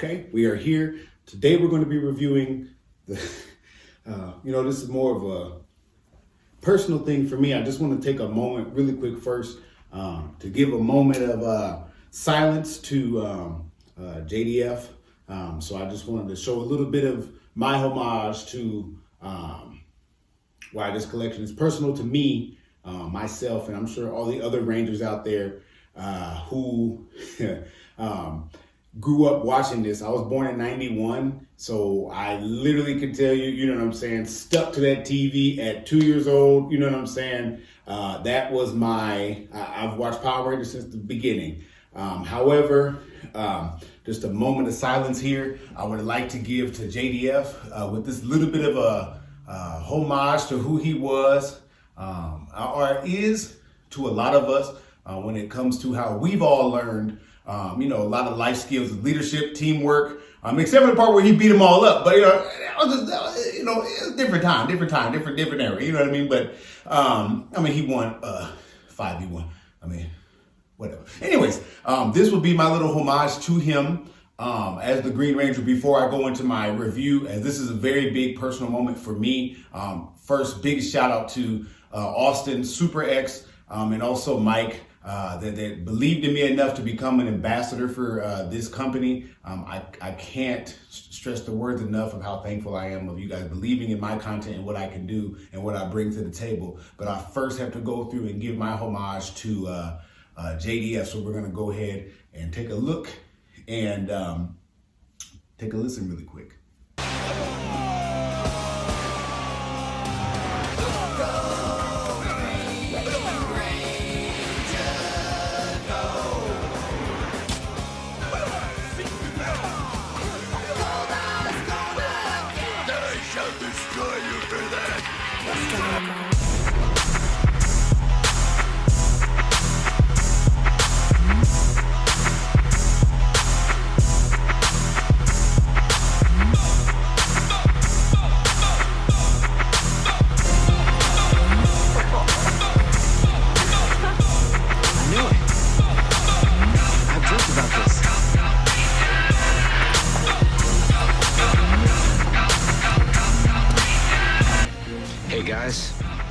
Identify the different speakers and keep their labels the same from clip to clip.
Speaker 1: Okay, we are here. Today we're going to be reviewing the, this is more of a personal thing for me. I just want to take a moment really quick first to give a moment of silence to JDF. So I just wanted to show a little bit of my homage to why this collection is personal to me, myself, and I'm sure all the other Rangers out there who grew up watching this. I was born in 91, so I literally could tell you, you know what I'm saying, stuck to that TV at 2 years old, you know what I'm saying? That was I've watched Power Rangers since the beginning. However, just a moment of silence here. I would like to give to JDF with this little bit of a homage to who he was, or is to a lot of us when it comes to how we've all learned a lot of life skills of leadership, teamwork, except for the part where he beat them all up. But, it was a different time, different era, you know what I mean? But, he won 5v1. Whatever. Anyways, this will be my little homage to him as the Green Ranger before I go into my review, as this is a very big personal moment for me. First, big shout out to Austin, SUPERX, and also Mike, that believed in me enough to become an ambassador for this company. I can't stress the words enough of how thankful I am of you guys believing in my content and what I can do and what I bring to the table. But I first have to go through and give my homage to JDF. So we're going to go ahead and take a look and take a listen really quick.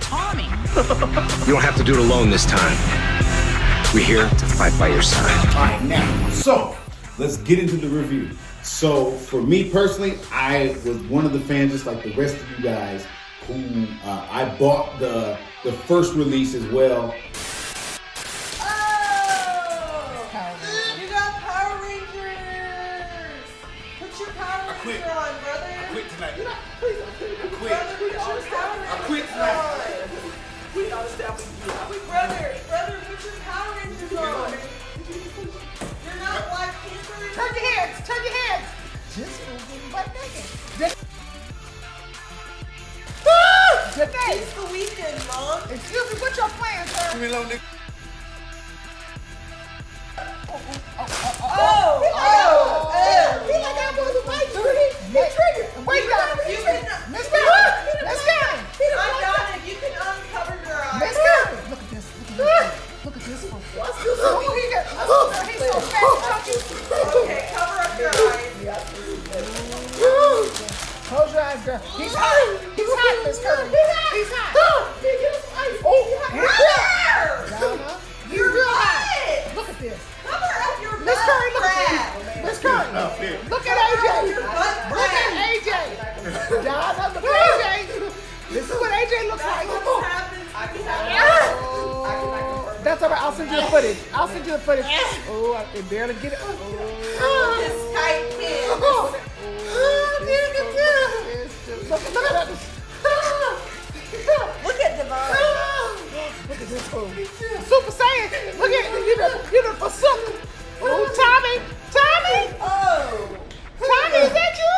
Speaker 2: Tommy! You don't have to do it alone this time. We're here to fight by your side.
Speaker 1: All right, now, so let's get into the review. So for me personally, I was one of the fans, just like the rest of you guys, who I bought the first release as well.
Speaker 3: Oh! You got Power Rangers! Put your Power Ranger on, brother!
Speaker 1: I quit tonight.
Speaker 3: Please,
Speaker 1: I quit.
Speaker 3: brother, put your Power
Speaker 1: I
Speaker 3: Rangers
Speaker 1: quit tonight.
Speaker 3: on! Brother, put your Power Rangers on! You're not Black Panther!
Speaker 4: Turn your heads! Just moving butt naked.
Speaker 3: It's the weekend, Mom!
Speaker 4: Excuse me, what's your plan, sir?
Speaker 3: Oh!
Speaker 4: He like I was a white dude. He triggered. Wait, Miss Barry. Miss Barry.
Speaker 3: I got it. You can uncover your eyes.
Speaker 4: Miss Barry. Look at this. Look at this. Oh, he's so fat.
Speaker 3: Okay, cover up your eyes.
Speaker 4: Close your eyes, girl. He's hot, Miss Curry. He's hot. Donna,
Speaker 3: You're
Speaker 4: real
Speaker 3: hot.
Speaker 4: hot. Look at this.
Speaker 3: Cover up your
Speaker 4: Miss
Speaker 3: butt
Speaker 4: Curry, look
Speaker 3: crack.
Speaker 4: at this. Miss Curry, look at AJ. Look at AJ. Donna, look at AJ. This is what AJ looks like. That's all right. I'll send you the footage. Oh, I can barely get it.
Speaker 3: This tight kid.
Speaker 4: Look at that.
Speaker 3: Look at Devon.
Speaker 4: Look at this fool. Super Saiyan. Look at you done forsook. Oh, Tommy.
Speaker 3: Oh.
Speaker 4: Tommy, is that you?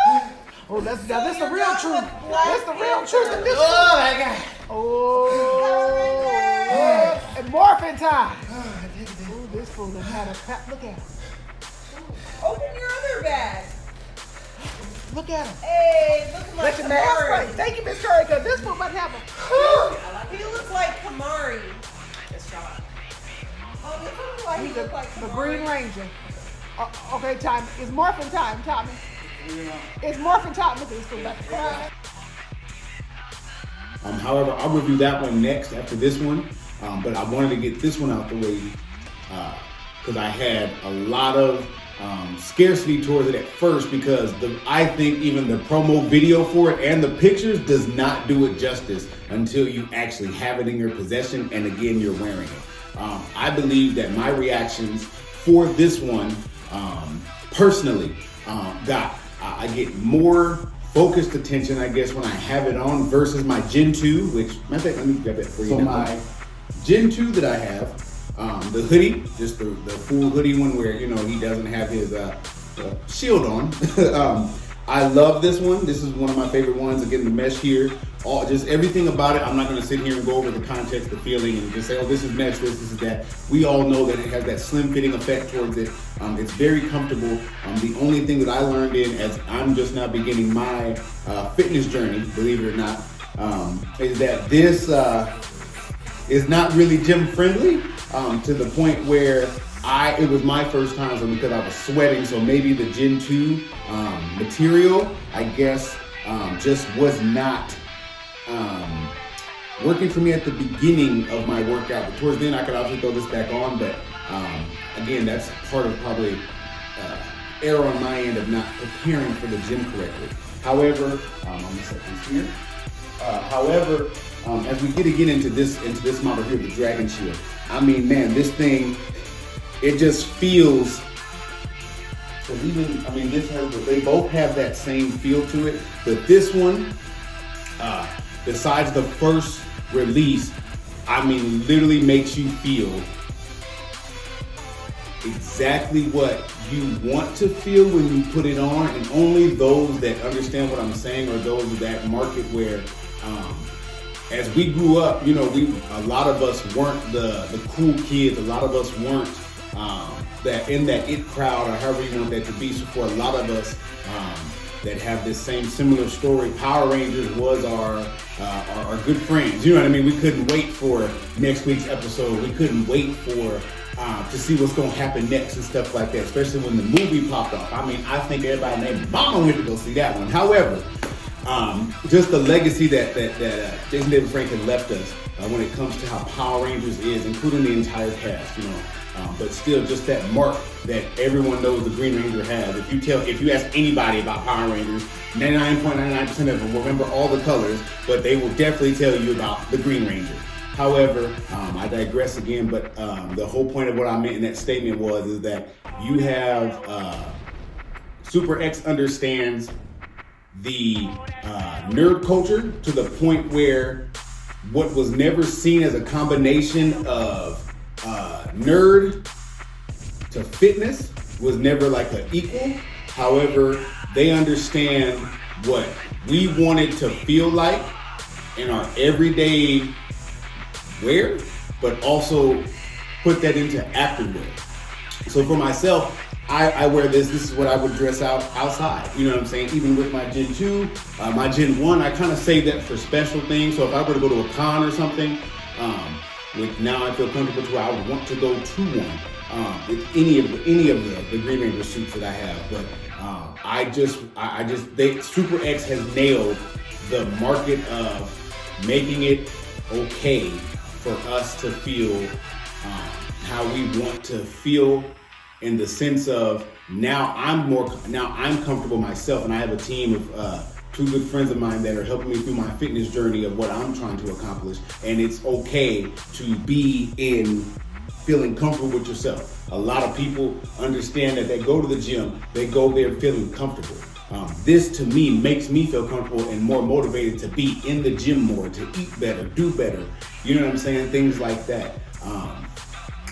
Speaker 4: Oh, now this is the real truth. That's the real truth. Oh my God. Oh. And morphin' time. Oh, this fool done had a crap. Look at him.
Speaker 3: Open your other bag.
Speaker 4: Look at him.
Speaker 3: Hey, look like
Speaker 4: Let your mask
Speaker 3: Kamari.
Speaker 4: right. Thank you, Miss Curry, because this fool might have a.
Speaker 3: He looks like Kamari. Oh, this looks like he
Speaker 4: He's
Speaker 3: looks like
Speaker 4: the
Speaker 3: Kamari.
Speaker 4: Green Ranger. Okay, Tommy. It's morphin' time, Tommy. It's morphin' time. Look at this fool back.
Speaker 1: However, I'll review that one next after this one. But I wanted to get this one out the way because I had a lot of scarcity towards it at first because I think even the promo video for it and the pictures does not do it justice until you actually have it in your possession and again you're wearing it. I believe that my reactions for this one personally I get more focused attention, I guess, when I have it on versus my Gen 2, which, I think, let me grab that for you. So my Gen 2 that I have, the hoodie, just the full hoodie one where, you know, he doesn't have his shield on. I love this one. This is one of my favorite ones. Again, the mesh here, just everything about it. I'm not going to sit here and go over the context, the feeling, and just say, oh, this is mesh, this is that. We all know that it has that slim fitting effect towards it. It's very comfortable. The only thing that I learned as I'm just now beginning my fitness journey, believe it or not, is that this is not really gym friendly to the point where it was my first time, so because I was sweating, so maybe the Gen 2 material, I guess, just was not working for me at the beginning of my workout. But towards the end, I could obviously throw this back on, but again, that's part of probably error on my end of not preparing for the gym correctly. However, I'm gonna set this here. However, as we get again into this model here, the Dragon Shield, I mean, man, this thing, it just feels, they both have that same feel to it, but this one, besides the first release, I mean, literally makes you feel exactly what you want to feel when you put it on, and only those that understand what I'm saying are those of that market where, as we grew up, you know, a lot of us weren't the cool kids. A lot of us weren't that in that it crowd or however you want that to be. So for a lot of us that have this similar story, Power Rangers was our good friends. You know what I mean? We couldn't wait for next week's episode. We couldn't wait for to see what's going to happen next and stuff like that, especially when the movie popped off. I mean, I think everybody named Mama went to go see that one. However, just the legacy that Jason David Franklin left us when it comes to how Power Rangers is, including the entire cast, you know. But still, just that mark that everyone knows the Green Ranger has. If you ask anybody about Power Rangers, 99.99% of them will remember all the colors, but they will definitely tell you about the Green Ranger. However, I digress again, but the whole point of what I meant in that statement is that you have SUPERX understands the nerd culture to the point where what was never seen as a combination of nerd to fitness was never like an equal. However, they understand what we wanted to feel like in our everyday wear, but also put that into activewear. So for myself, I wear this is what I would dress outside. You know what I'm saying? Even with my Gen 2, my Gen 1, I kind of save that for special things. So if I were to go to a con or something, now I feel comfortable to where I would want to go to one with any of the Green Ranger suits that I have. But SUPERX has nailed the market of making it okay for us to feel how we want to feel, in the sense of now I'm comfortable myself, and I have a team of two good friends of mine that are helping me through my fitness journey of what I'm trying to accomplish. And it's okay to be in feeling comfortable with yourself. A lot of people understand that they go to the gym, they go there feeling comfortable. This to me makes me feel comfortable and more motivated to be in the gym more, to eat better, do better. You know what I'm saying? Things like that.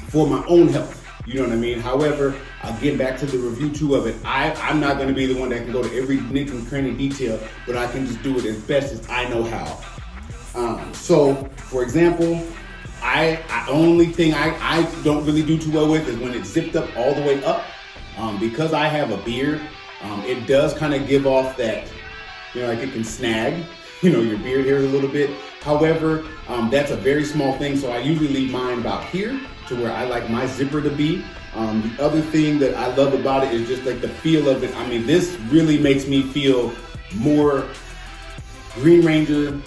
Speaker 1: For my own health. You know what I mean? However, I'll get back to the review too of it. I'm not going to be the one that can go to every nick and cranny detail, but I can just do it as best as I know how. So, for example, only thing I don't really do too well with is when it's zipped up all the way up. Because I have a beard, it does kind of give off that, you know, like it can snag, you know, your beard hairs a little bit. However, that's a very small thing, so I usually leave mine about here to where I like my zipper to be. The other thing that I love about it is just like the feel of it. I mean, this really makes me feel more Green Ranger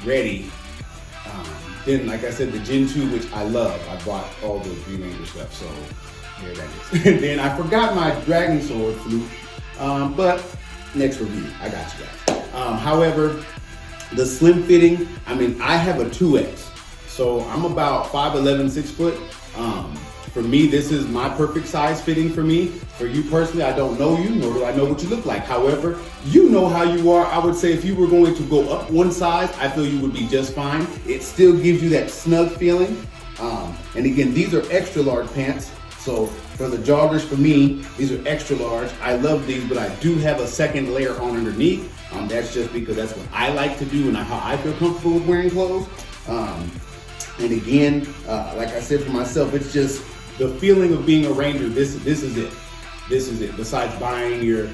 Speaker 1: ready than, like I said, the Gen 2, which I love. I bought all the Green Ranger stuff, so there that is. And then I forgot my Dragon Sword flute, but next review, I got you guys. However, the slim fitting, I mean, I have a 2X, so I'm about 5'11", 6 foot. For me, this is my perfect size fitting for me. For you personally, I don't know you, nor do I know what you look like. However, you know how you are. I would say if you were going to go up one size, I feel you would be just fine. It still gives you that snug feeling. And again, these are extra large pants. So for the joggers, for me, these are extra large. I love these, but I do have a second layer on underneath. That's just because that's what I like to do and how I feel comfortable with wearing clothes. And again, like I said for myself, it's just the feeling of being a Ranger. This is it. This is it. Besides buying your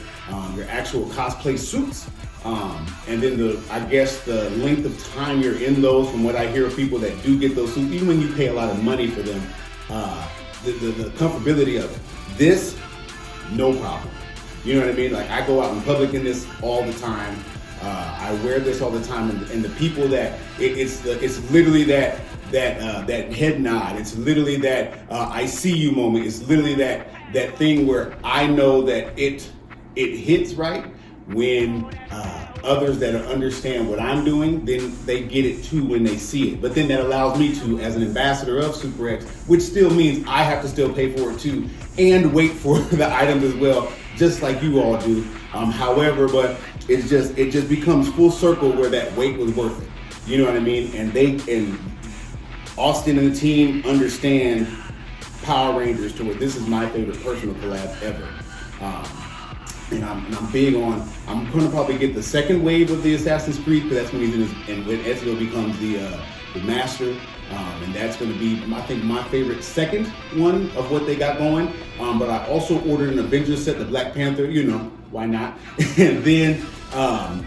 Speaker 1: actual cosplay suits, and then I guess the length of time you're in those. From what I hear of people that do get those suits, even when you pay a lot of money for them, the comfortability of it. This, no problem. You know what I mean? Like, I go out in public in this all the time. I wear this all the time, and the people that it's literally that head nod. It's literally that I see you moment. It's literally that thing where I know that it hits right when others that understand what I'm doing, then they get it too when they see it. But then that allows me to, as an ambassador of SUPERX, which still means I have to still pay for it too, and wait for the items as well, just like you all do. However, but it just becomes full circle where that wait was worth it. You know what I mean? And Austin and the team understand Power Rangers to where this is my favorite personal collab ever. And I'm big on, I'm gonna probably get the second wave of the Assassin's Creed, because that's when he's in his, and when Ezio becomes the master. And that's gonna be, I think, my favorite second one of what they got going. But I also ordered an Avengers set, the Black Panther, you know, why not? And then I'm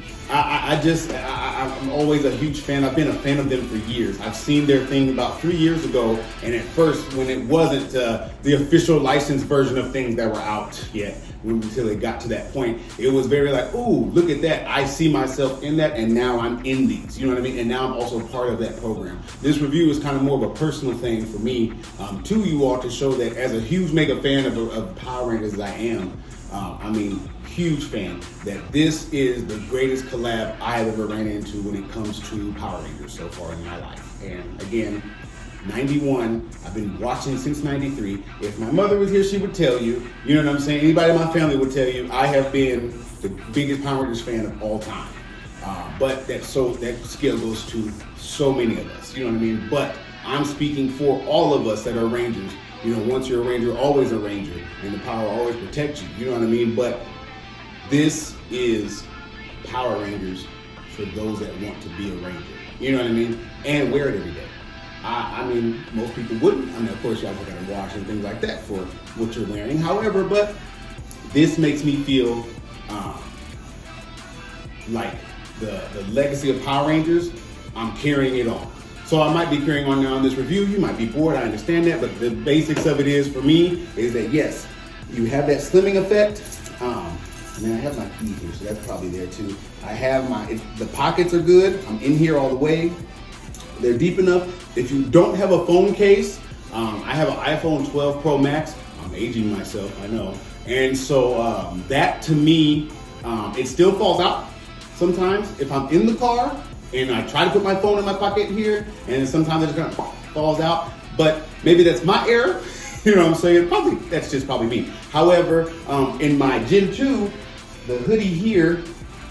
Speaker 1: always a huge fan. I've been a fan of them for years. I've seen their thing about 3 years ago, and at first, when it wasn't the official licensed version of things that were out yet, until it got to that point, it was very like, ooh, look at that. I see myself in that, and now I'm in these. You know what I mean? And now I'm also part of that program. This review is kind of more of a personal thing for me, to you all, to show that as a huge mega fan of Power Rangers as I am, I mean, huge fan, that this is the greatest collab I have ever ran into when it comes to Power Rangers so far in my life. And again, 91, I've been watching since 93. If my mother was here, she would tell you, you know what I'm saying? Anybody in my family would tell you, I have been the biggest Power Rangers fan of all time. But that scale goes to so many of us, you know what I mean? But I'm speaking for all of us that are Rangers. You know, once you're a Ranger, always a Ranger, and the power will always protect you, you know what I mean? But this is Power Rangers for those that want to be a Ranger, you know what I mean? And wear it every day. I mean, most people wouldn't. I mean, of course, y'all gotta wash and things like that for what you're wearing. However, but this makes me feel like the legacy of Power Rangers, I'm carrying it on. So I might be carrying on now on this review. You might be bored, I understand that, but the basics of it is, for me, is that yes, you have that slimming effect. And then I have my keys here, so that's probably there too. I have the pockets are good. I'm in here all the way. They're deep enough. If you don't have a phone case, I have an iPhone 12 Pro Max. I'm aging myself, I know. And so that to me, it still falls out sometimes if I'm in the car and I try to put my phone in my pocket here, and sometimes it just kind of falls out. But maybe that's my error. You know what I'm saying? Probably, that's just probably me. However, in my Gen 2, the hoodie here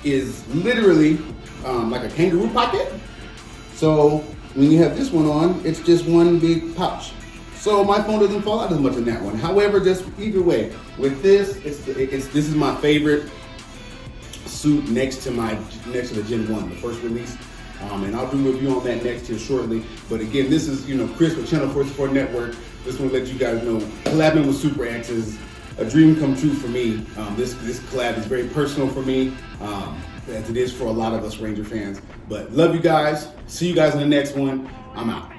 Speaker 1: is literally like a kangaroo pocket. So when you have this one on, it's just one big pouch. So my phone doesn't fall out as much in that one. However, just either way, with this, this is my favorite suit next to the Gen 1, the first release. And I'll do a review on that next here shortly. But again, this is, Chris with Channel 44 Network. Just want to let you guys know, collabing with SUPERX is a dream come true for me. This collab is very personal for me, as it is for a lot of us Ranger fans. But love you guys. See you guys in the next one. I'm out.